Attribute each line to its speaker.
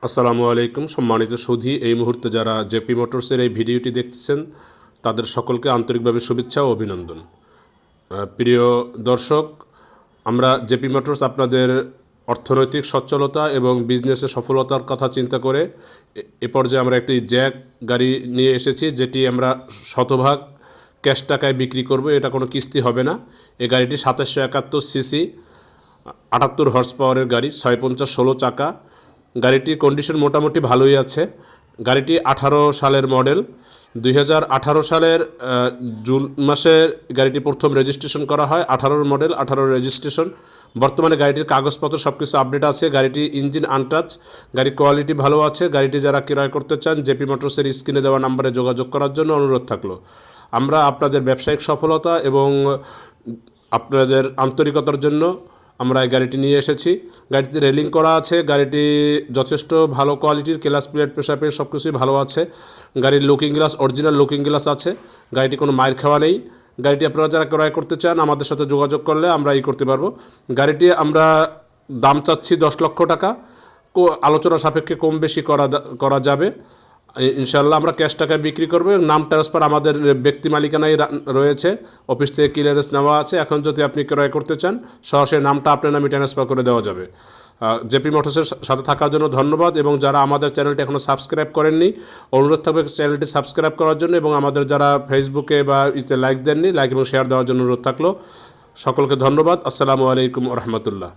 Speaker 1: আসসালামু আলাইকুম সম্মানিত সুধী, এই মুহূর্তে যারা জেপি মোটরসের এই ভিডিওটি দেখতেছেন তাদের সকলকে আন্তরিকভাবে শুভেচ্ছা ও অভিনন্দন। প্রিয় দর্শক, আমরা জেপি মোটরস আপনাদের অর্থনৈতিক সচ্ছলতা এবং বিজনেসে সফলতার কথা চিন্তা করে এ পর্যায়ে আমরা একটি জ্যাক গাড়ি নিয়ে এসেছি, যেটি আমরা শতভাগ ক্যাশ টাকায় বিক্রি করব। এটা কোনো কিস্তি হবে না। এই গাড়িটি 2771 সিসি, 78 হর্স পাওয়ারের গাড়ি, 650-16 চাকা। গাড়িটির কন্ডিশন মোটামুটি ভালোই আছে। গাড়িটি 18 সালের মডেল। 2018 সালের জুন মাসে গাড়িটি প্রথম রেজিস্ট্রেশন করা হয়। 18 মডেল, 18 রেজিস্ট্রেশন। বর্তমানে গাড়িটির কাগজপত্র সব কিছু আপডেট আছে। গাড়িটি ইঞ্জিন আনটাচ, গাড়ির কোয়ালিটি ভালো আছে। গাড়িটি যারা ক্রয় করতে চান জেপি মোটরসের স্ক্রিনে দেওয়া নাম্বারে যোগাযোগ করার জন্য অনুরোধ থাকলো। আমরা আপনাদের ব্যবসায়িক সফলতা এবং আপনাদের আন্তরিকতার জন্য আমরা এই গাড়িটি নিয়ে এসেছি। গাড়িতে রেলিং করা আছে। গাড়িটি যথেষ্ট ভালো কোয়ালিটির, ক্লাস প্লেট, প্রেসার প্লেট সব কিছুই ভালো আছে। গাড়ির looking glass original looking glass আছে। গাড়িটি কোনো মাইর খাওয়া নেই। গাড়িটি আপনারা যারা ক্রয় করতে চান আমাদের সাথে যোগাযোগ করলে আমরা করতে পারবো। গাড়িটি আমরা দাম চাচ্ছি 10 লক্ষ টাকা। আলোচনা সাপেক্ষে কম বেশি করা যাবে ইনশাল্লাহ। আমরা ক্যাশ টাকায় বিক্রি করবো। নাম ট্রান্সফার আমাদের ব্যক্তি মালিকানায় রয়েছে। অফিস থেকে ক্লিয়ারেন্স নেওয়া আছে। এখন যদি আপনি ক্রয় করতে চান সরাসরি নামটা আপনার নামে ট্রান্সফার করে দেওয়া যাবে। জেপি মোটরসের সাথে থাকার জন্য ধন্যবাদ। এবং যারা আমাদের চ্যানেলটি এখনও সাবস্ক্রাইব করেননি, অনুরোধ থাকবে চ্যানেলটি সাবস্ক্রাইব করার জন্য। এবং আমাদের যারা ফেসবুকে বা লাইক দেননি, লাইক এবং শেয়ার দেওয়ার জন্য অনুরোধ থাকলো। সকলকে ধন্যবাদ। আসসালামু আলাইকুম রহমতুল্লাহ।